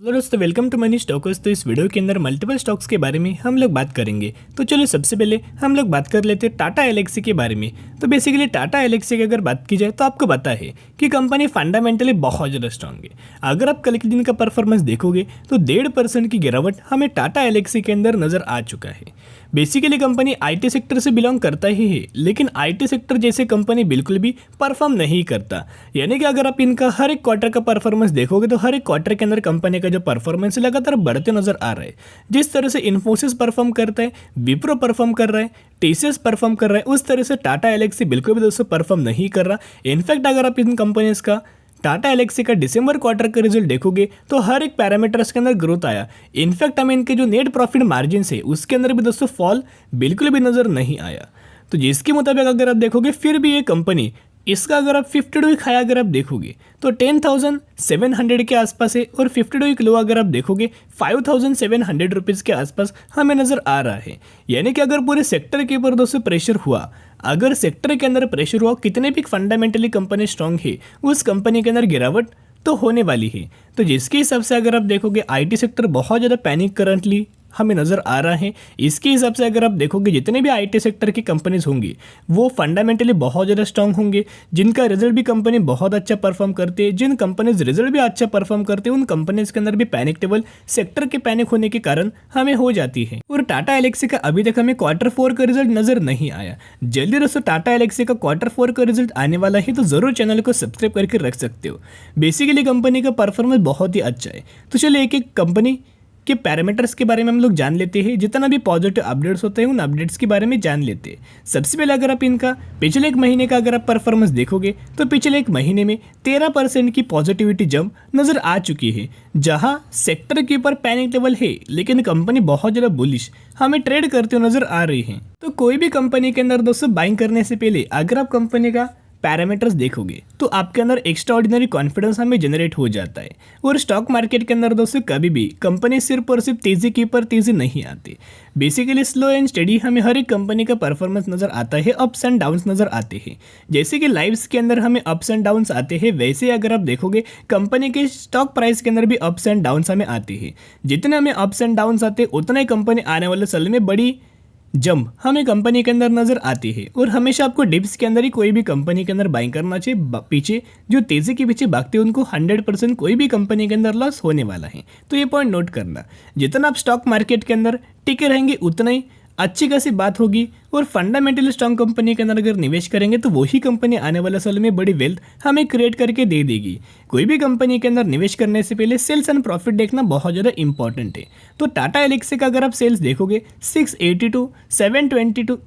Hello दोस्तों, welcome to money stalkers. तो इस वीडियो के अंदर मल्टीपल स्टॉक्स के बारे में हम लोग बात करेंगे। तो चलो सबसे पहले हम लोग बात कर लेते हैं टाटा एलेक्सी के बारे में। तो बेसिकली टाटा एलेक्सी की अगर बात की जाए तो आपको पता है कि कंपनी फंडामेंटली बहुत ज़्यादा स्ट्रांग है। अगर आप कल के दिन का परफॉर्मेंस देखोगे तो 1.5% की गिरावट हमें टाटा एलेक्सी के अंदर नजर आ चुका है। बेसिकली कंपनी आईटी सेक्टर से बिलोंग करता ही है, लेकिन आईटी सेक्टर जैसे कंपनी बिल्कुल भी परफॉर्म नहीं करता। यानी कि अगर आप इनका हर एक क्वार्टर का परफॉर्मेंस देखोगे तो हर एक क्वार्टर के अंदर कंपनी का जो परफॉर्मेंस लगातार बढ़ते नजर आ रहा है। जिस तरह से इन्फोसिस परफॉर्म करता है, विप्रो परफॉर्म कर रहा है, टीसीएस परफॉर्म कर रहा है, उस तरह से टाटा एलेक्सी बिल्कुल भी दोस्तों परफॉर्म नहीं कर रहा। इनफैक्ट अगर आप इन कंपनीज का टाटा एलेक्सी का दिसंबर क्वार्टर का रिजल्ट देखोगे तो हर एक पैरामीटर्स के अंदर ग्रोथ आया। इनफैक्ट हमें इनके जो नेट प्रॉफिट मार्जिन है उसके अंदर भी दोस्तों फॉल बिल्कुल भी नजर नहीं आया। तो जिसके मुताबिक अगर आप देखोगे फिर भी ये कंपनी इसका अगर आप 52 वीक हाई अगर आप देखोगे तो 10,700 के आसपास है, और 52 वीक लो अगर आप देखोगे 5,700 रुपीज़ के आसपास हमें नज़र आ रहा है। यानी कि अगर पूरे सेक्टर के ऊपर दोस्तों प्रेशर हुआ, अगर सेक्टर के अंदर प्रेशर हुआ, कितने भी फंडामेंटली कंपनी स्ट्रांग है उस कंपनी के अंदर गिरावट तो होने वाली है। तो जिसके हिसाब से अगर आप देखोगे आईटी सेक्टर बहुत ज़्यादा पैनिक करंटली हमें नज़र आ रहा है। इसके हिसाब से अगर आप देखोगे जितने भी आईटी सेक्टर की कंपनीज होंगी वो फंडामेंटली बहुत ज़्यादा स्ट्रांग होंगे। जिनका रिजल्ट भी कंपनी बहुत अच्छा परफॉर्म करती है, जिन कंपनीज रिजल्ट भी अच्छा परफॉर्म करते हैं उन कंपनीज के अंदर भी पैनिक टेबल सेक्टर के पैनिक होने के कारण हमें हो जाती है। और टाटा एलेक्सी का अभी तक हमें Q4 का रिजल्ट नजर नहीं आया। जल्दी दोस्तों टाटा एलेक्सी का Q4 का रिजल्ट आने वाला है, तो जरूर चैनल को सब्सक्राइब करके रख सकते हो। बेसिकली कंपनी का परफॉर्मेंस बहुत ही अच्छा है। तो चलिए एक एक कंपनी के पैरामीटर्स के बारे में हम लोग जान लेते हैं। जितना भी पॉजिटिव अपडेट्स होते हैं उन अपडेट्स के बारे में जान लेते हैं। सबसे पहले अगर आप इनका पिछले एक महीने का अगर आप परफॉर्मेंस देखोगे तो पिछले एक महीने में 13% की पॉजिटिविटी जंप नजर आ चुकी है। जहां सेक्टर के ऊपर पैनिक लेवल है लेकिन कंपनी बहुत ज़्यादा बुलिश हमें ट्रेड करते हुए नजर आ रही है। तो कोई भी कंपनी के अंदर दोस्तों बाइंग करने से पहले अगर आप कंपनी का पैरामीटर्स देखोगे तो आपके अंदर एक्स्ट्रा ऑर्डिनरी कॉन्फिडेंस हमें जनरेट हो जाता है। और स्टॉक मार्केट के अंदर दोस्तों कभी भी कंपनी सिर्फ और सिर्फ तेजी के ऊपर तेजी नहीं आती। बेसिकली स्लो एंड स्टडी हमें हर एक कंपनी का परफॉर्मेंस नजर आता है, अप्स एंड डाउन्स नजर आते हैं। जैसे कि लाइव्स के अंदर हमें अप्स एंड डाउन्स आते हैं, वैसे अगर आप देखोगे कंपनी के स्टॉक प्राइस के अंदर भी अप्स एंड डाउन्स हमें आते हैं। जितने हमें अप्स एंड डाउन्स आते हैं उतना ही कंपनी आने वाले साल में बड़ी जंप हमें कंपनी के अंदर नजर आती है। और हमेशा आपको डिप्स के अंदर ही कोई भी कंपनी के अंदर बाइंग करना चाहिए। पीछे जो तेजी के पीछे भागते हैं उनको 100% कोई भी कंपनी के अंदर लॉस होने वाला है। तो ये पॉइंट नोट करना। जितना आप स्टॉक मार्केट के अंदर टिके रहेंगे उतना ही अच्छी खासी बात होगी। और फंडामेंटली स्ट्रॉन्ग कंपनी के अंदर अगर निवेश करेंगे तो वही कंपनी आने वाले साल में बड़ी वेल्थ हमें क्रिएट करके दे देगी। कोई भी कंपनी के अंदर निवेश करने से पहले सेल्स एंड प्रॉफिट देखना बहुत ज़्यादा इंपॉर्टेंट है। तो टाटा एलेक्सी का अगर आप सेल्स देखोगे 682, 722,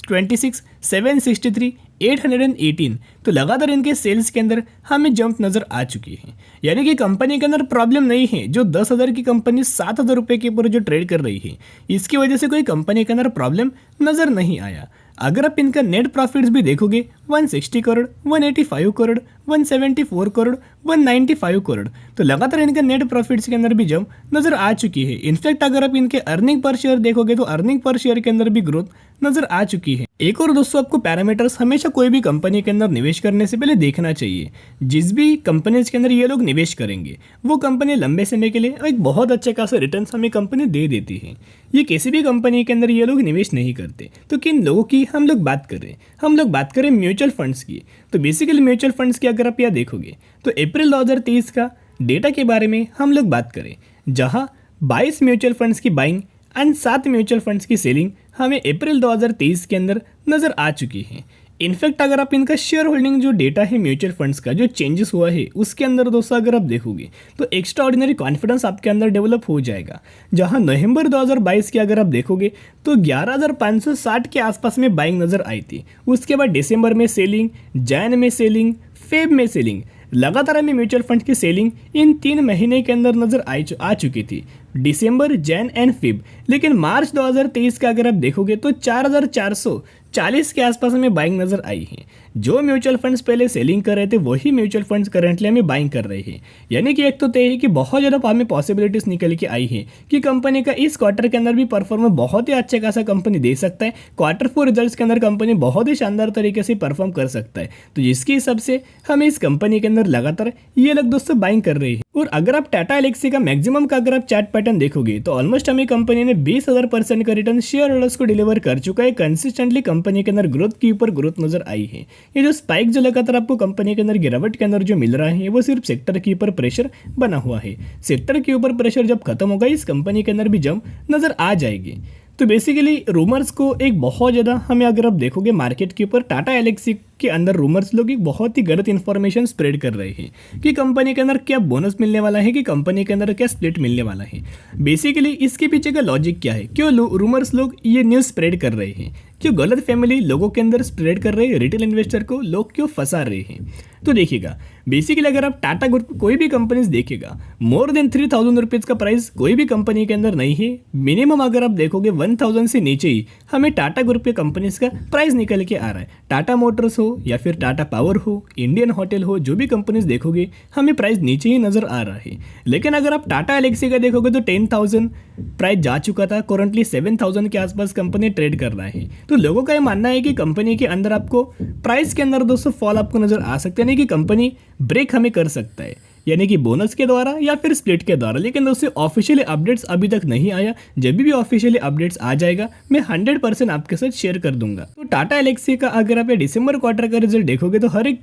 26, 763, 818, तो लगातार इनके सेल्स के अंदर हमें जंप नज़र आ चुकी है। यानी कि कंपनी के अंदर प्रॉब्लम नहीं है। जो 10,000 की कंपनी 7,000 रुपये के ऊपर जो ट्रेड कर रही है इसकी वजह से कोई कंपनी के अंदर प्रॉब्लम नज़र नहीं आया। अगर आप इनका नेट प्रॉफिट्स भी देखोगे 160 करोड़, 185 करोड़, 174 करोड़, 195 करोड़, तो लगातार इनके नेट प्रॉफिट्स के अंदर भी जंप नजर आ चुकी है। इनफैक्ट अगर आप इनके अर्निंग पर शेयर देखोगे तो अर्निंग पर शेयर के अंदर भी ग्रोथ नजर आ चुकी है। एक और दोस्तों आपको पैरामीटर्स हमेशा कोई भी कंपनी के अंदर निवेश करने से पहले देखना चाहिए। जिस भी कंपनीज के अंदर ये लोग निवेश करेंगे वो कंपनी लंबे समय के लिए एक बहुत अच्छे खासा रिटर्न हमें कंपनी दे देती है। ये किसी भी कंपनी के अंदर ये लोग निवेश नहीं करते। तो किन लोगों की हम लोग बात कर रहे हैं? हम लोग बात करें म्यूचुअल फंड्स की। तो बेसिकली म्यूचुअल फंड्स की अगर आप यहाँ देखोगे तो अप्रैल 2023 का डेटा के बारे में हम लोग बात करें, जहां 22 म्यूचुअल फंड्स की बाइंग एंड 7 म्यूचुअल फंड्स की सेलिंग हमें अप्रैल 2023 के अंदर नज़र आ चुकी है। इनफैक्ट अगर आप इनका शेयर होल्डिंग जो डेटा है म्यूचुअल फंड्स का जो चेंजेस हुआ है उसके अंदर दोस्तों अगर आप देखोगे तो एक्स्ट्रा ऑर्डिनरी कॉन्फिडेंस आपके अंदर डेवलप हो जाएगा। जहां नवंबर 2022 के अगर आप देखोगे तो 11,560 के आसपास में बाइंग नज़र आई थी। उसके बाद दिसंबर में सेलिंग, जैन में सेलिंग, फेब में सेलिंग, लगातार हमें म्यूचुअल फंड की सेलिंग इन 3 महीने के अंदर नजर आ चुकी थी, दिसंबर, जैन एंड फेब। लेकिन मार्च 2023 का अगर आप देखोगे तो 4,440 के आसपास हमें बाइंग नजर आई है। जो म्यूचुअल फंड्स पहले सेलिंग कर रहे थे वही म्यूचुअल फंड्स करंटली हमें बाइंग कर रहे हैं। यानी कि एक तो तय है कि बहुत ज़्यादा हमें पॉसिबिलिटीज निकल के आई है कि कंपनी का इस क्वार्टर के अंदर भी परफॉर्मेंस बहुत ही अच्छा खासा कंपनी दे सकता है। Q4 रिजल्ट्स के अंदर कंपनी बहुत ही शानदार तरीके से परफॉर्म कर सकता है। तो जिसके हिसाब से हमें इस कंपनी के अंदर लगातार ये लोग दोस्तों बाइंग कर रहे हैं। और अगर आप टाटा एलेक्सी का मैक्सिमम का अगर आप चार्ट पैटर्न देखोगे तो ऑलमोस्ट हमें कंपनी ने 20,000% का रिटर्न शेयर होल्डर्स को डिलीवर कर चुका है। कंसिस्टेंटली कंपनी के अंदर ग्रोथ के ऊपर ग्रोथ नजर आई है। ये जो स्पाइक जो लगातार आपको कंपनी के अंदर गिरावट के अंदर जो मिल रहा है वो सिर्फ सेक्टर के ऊपर प्रेशर बना हुआ है। सेक्टर के ऊपर प्रेशर जब खत्म होगा इस कंपनी के अंदर भी जंप नजर आ जाएगी। तो बेसिकली रूमर्स को एक बहुत ज़्यादा हमें अगर आप देखोगे मार्केट के ऊपर टाटा एलेक्सी के अंदर रूमर्स लोग एक बहुत ही गलत इन्फॉर्मेशन स्प्रेड कर रहे हैं कि कंपनी के अंदर क्या बोनस मिलने वाला है, कि कंपनी के अंदर क्या स्प्लिट मिलने वाला है। बेसिकली इसके पीछे का लॉजिक क्या है, क्यों रूमर्स लोग ये न्यूज़ स्प्रेड कर रहे हैं, क्यों गलत फैमिली लोगों के अंदर स्प्रेड कर रहे हैं, रिटेल इन्वेस्टर को लोग क्यों फंसा रहे हैं। तो देखिएगा बेसिकली अगर आप टाटा ग्रुप कोई भी कंपनीज देखेगा मोर देन 3,000 रुपीज़ का प्राइस कोई भी कंपनी के अंदर नहीं है। मिनिमम अगर आप देखोगे 1,000 से नीचे ही हमें टाटा ग्रुप के कंपनीज का प्राइस निकल के आ रहा है। टाटा मोटर्स हो या फिर टाटा पावर हो, इंडियन होटल हो, जो भी कंपनीज देखोगे हमें प्राइस नीचे ही नजर आ रहा है। लेकिन अगर आप टाटा एलेक्सी का देखोगे तो 10,000 प्राइस जा चुका था, करंटली 7,000 के आसपास कंपनी ट्रेड कर रहा है। तो लोगों का ये मानना है कि कंपनी के अंदर आपको प्राइस के अंदर दोस्तों फॉल आपको नजर आ सकते हैं, नहीं कि कंपनी ब्रेक हमें कर सकता है, यानी कि बोनस के द्वारा या फिर स्प्लिट के द्वारा। लेकिन दोस्तों ऑफिशियली अपडेट्स अभी तक नहीं आया। जब भी ऑफिशियली अपडेट्स आ जाएगा मैं 100% आपके साथ शेयर कर दूंगा। तो टाटा एलेक्सी का अगर आप दिसंबर क्वार्टर का रिजल्ट देखोगे तो हर एक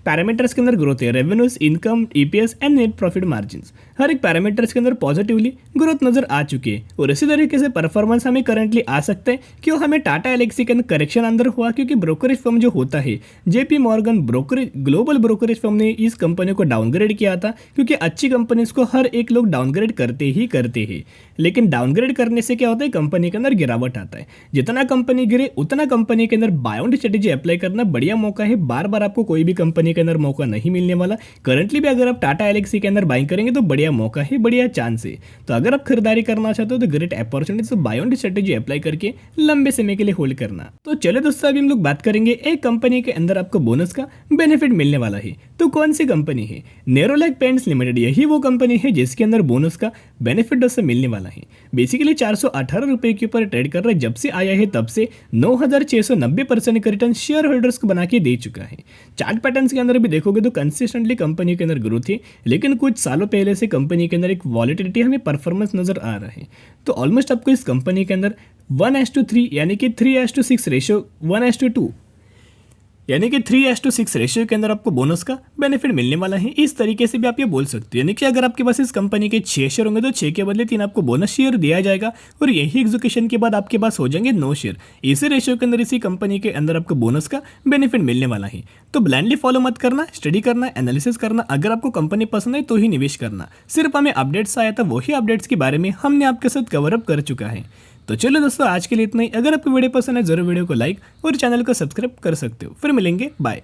पैरामीटर्स के अंदर ग्रोथ है, revenues, income, EPS and net profit margins, हर एक पैरामीटर्स के अंदर पॉजिटिवली ग्रोथ नजर आ चुकी है। और इसी तरीके से परफॉर्मेंस हमें करंटली आ सकता है। क्यों हमें टाटा एलेक्सी के अंदर करेक्शन अंदर हुआ, क्योंकि ब्रोकरेज फर्म जो होता है JP Morgan brokerage global brokerage firm ने इस कंपनी को डाउनग्रेड किया था, क्योंकि अच्छी कंपनीज को हर एक लोग डाउनग्रेड करते ही। लेकिन डाउनग्रेड करने से क्या होता है, कंपनी के अंदर गिरावट आता है। जितना कंपनी गिरे उतना कंपनी के अंदर बाउंड स्ट्रेटेजी अप्लाई करना बढ़िया मौका है। बार बार आपको कोई भी कंपनी के अंदर मौका नहीं मिलने वाला। करंटली भी अगर आप टाटा एलेक्सी के अंदर बाइंग करेंगे तो बढ़िया मौका है, बढ़िया चांस है। तो अगर आप खरीदारी करना चाहते हो तो ग्रेट अपॉर्चुनिटी, तो बाउंड स्ट्रेटेजी अप्लाई करके लंबे समय के लिए होल्ड करना। तो चलो दोस्तों अभी हम लोग बात करेंगे एक कंपनी के अंदर आपको बोनस का बेनिफिट मिलने वाला है। तो कौन सी कंपनी है? Nerolac paints limited. यही वो कंपनी है जिसके अंदर बोनस का बेनिफिट दोस्तों मिलने वाला है। बेसिकली 418 रुपए के ऊपर ट्रेड कर रहा है। जब से आया है तब से 9,690% का रिटर्न शेयर होल्डर्स को बना के दे चुका है। चार्ट पैटर्न्स के अंदर भी देखोगे तो कंसिस्टेंटली कंपनी के अंदर ग्रोथ है, लेकिन कुछ सालों पहले से कंपनी के अंदर एक वॉलेटिलिटी हमें परफॉर्मेंस नजर आ रहा है। तो ऑलमोस्ट आपको इस कंपनी के अंदर 1:3 यानी कि 3:6 रेशियो 1:2 यानी कि 3:6 रेशियो के अंदर आपको बोनस का बेनिफिट मिलने वाला है। इस तरीके से भी आप ये बोल सकते हो, यानी कि अगर आपके पास इस कंपनी के 6 शेयर होंगे तो 6 के बदले 3 आपको बोनस शेयर दिया जाएगा, और यही एग्जीक्यूशन के बाद आपके पास हो जाएंगे 9 शेयर। इसी रेशियो के अंदर इसी कंपनी के अंदर आपको बोनस का बेनिफिट मिलने वाला है। तो ब्लाइंडली फॉलो मत करना, स्टडी करना, एनालिसिस करना। अगर आपको कंपनी पसंद है तो ही निवेश करना। सिर्फ हमें अपडेट्स आया था, वही अपडेट्स के बारे में हमने आपके साथ कवर अप कर चुका है। तो चलो दोस्तों आज के लिए इतना ही। अगर आपको वीडियो पसंद है जरूर वीडियो को लाइक और चैनल को सब्सक्राइब कर सकते हो। फिर मिलेंगे, बाय।